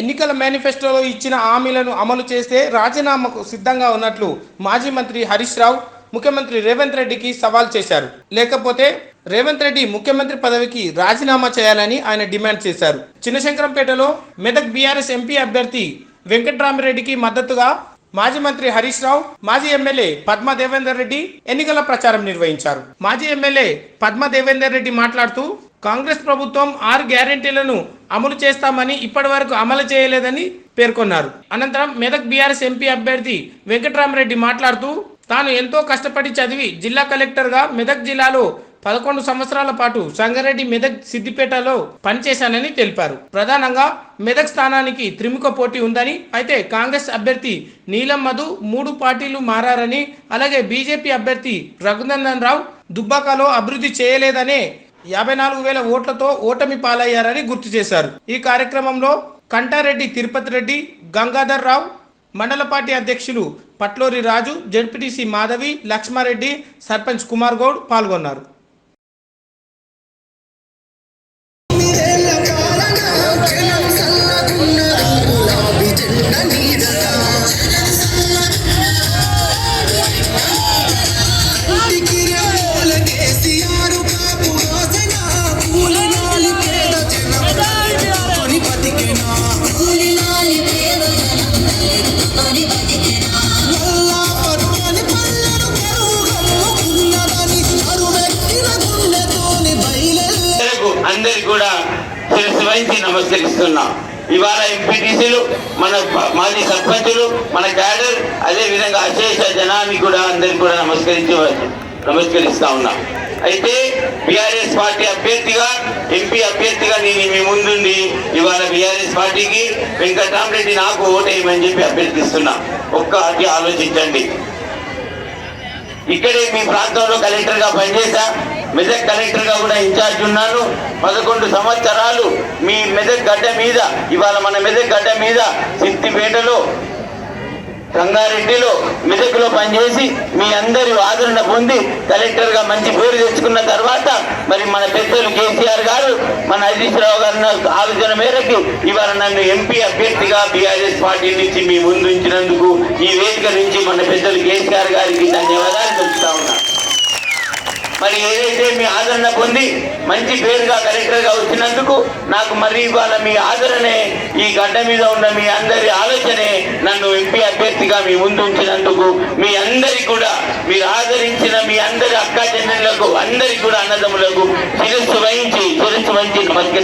ఎన్నికల మేనిఫెస్టోలో ఇచ్చిన హామీలను అమలు చేస్తే రాజీనామాకు సిద్ధంగా ఉన్నట్లు మాజీ మంత్రి హరీష్ రావు ముఖ్యమంత్రి రేవంత్ రెడ్డికి సవాల్ చేశారు. లేకపోతే రేవంత్ రెడ్డి ముఖ్యమంత్రి పదవికి రాజీనామా చేయాలని ఆయన డిమాండ్ చేశారు. చిన్నశంకరంపేటలో మెదక్ బీఆర్ఎస్ ఎంపీ అభ్యర్థి వెంకట్రామిరెడ్డికి మద్దతుగా మాజీ మంత్రి హరీష్ రావు, మాజీ ఎమ్మెల్యే పద్మా దేవేందర్ రెడ్డి ఎన్నికల ప్రచారం నిర్వహించారు. మాజీ ఎమ్మెల్యే పద్మా దేవేందర్ రెడ్డి మాట్లాడుతూ కాంగ్రెస్ ప్రభుత్వం 6 గ్యారెంటీలను అమలు చేస్తామని ఇప్పటి వరకు అమలు చేయలేదని పేర్కొన్నారు. అనంతరం మెదక్ బీఆర్ఎస్ ఎంపీ అభ్యర్థి వెంకట్రామిరెడ్డి మాట్లాడుతూ తాను ఎంతో కష్టపడి చదివి జిల్లా కలెక్టర్గా మెదక్ జిల్లాలో 11 సంవత్సరాల పాటు సంగారెడ్డి, మెదక్, సిద్దిపేటలో పనిచేశానని తెలిపారు. ప్రధానంగా మెదక్ స్థానానికి త్రిముఖ పోటీ ఉందని, అయితే కాంగ్రెస్ అభ్యర్థి నీలం మధు 3 పార్టీలు మారని, అలాగే బీజేపీ అభ్యర్థి రఘునందన్ రావు దుబ్బాకలో అభివృద్ధి చేయలేదనే 54,000 ఓట్లతో ఓటమి పాలయ్యారని గుర్తు చేశారు. ఈ కార్యక్రమంలో కంటారెడ్డి తిరుపతి రెడ్డి, గంగాధర్ రావు, మండల పార్టీ అధ్యక్షులు పట్లూరి రాజు, జెడ్పీటీసీ మాధవి, లక్ష్మారెడ్డి, సర్పంచ్ కుమార్ గౌడ్ పాల్గొన్నారు. అందరికి కూడా శిరస్సు వహించి నమస్కరిస్తున్నాం. ఇవాళ ఎంపీటీసీలు, మన మాజీ సర్పంచులు, మన క్యాడర్, అదే విధంగా అశేష జనాన్ని కూడా అందరికి కూడా నమస్కరిస్తా ఉన్నాం. అయితే బీఆర్ఎస్ పార్టీ అభ్యర్థిగా, ఎంపీ అభ్యర్థిగా నేను మీ ముందుండి ఇవాళ బీఆర్ఎస్ పార్టీకి వెంకట్రామిరెడ్డి నాకు ఓటేయమని చెప్పి అభ్యర్థిస్తున్నా. ఒక్కటి ఆలోచించండి. ఇక్కడే మీ ప్రాంతంలో కలెక్టర్గా పనిచేశా, మెదక్ కలెక్టర్గా కూడా ఇన్ఛార్జ్ ఉన్నాను. 11 సంవత్సరాలు మీ మెదక్ గడ్డ మీద, ఇవాళ మన మెదక్ గడ్డ మీద సిద్దిపేటలో, సంగారెడ్డిలో, మెదక్లో పనిచేసి మీ అందరి ఆదరణ పొంది కలెక్టర్గా మంచి పేరు తెచ్చుకున్న తర్వాత మరి మన పెద్దలు కేసీఆర్ గారు, మన హరీష్ రావు గారి ఆలోచన మేరకు ఇవాళ నన్ను ఎంపీ అభ్యర్థిగా బీఆర్ఎస్ పార్టీ నుంచి మీ ముందు ఉంచినందుకు ఈ వేదిక నుంచి మన పెద్దలు కేసీఆర్ గారికి ధన్యవాదాలు చెప్తా ఉన్నా. మరి ఏదైతే మీ ఆదరణ పొంది మంచి పేరుగా కలెక్టర్గా వచ్చినందుకు నాకు మరి ఇవాళ మీ ఆదరణే, ఈ గడ్డ మీద ఉన్న మీ అందరి ఆలోచనే నన్ను ఎంపీ అభ్యర్థిగా మీ ముందు ఉంచినందుకు మీ అందరికి కూడా, మీరు ఆదరించిన మీ అందరి అక్కా చెల్లెళ్లకు, అందరికి కూడా అన్నదమ్ములకు శిరస్సు వహించి నమస్కరిస్తున్నాను.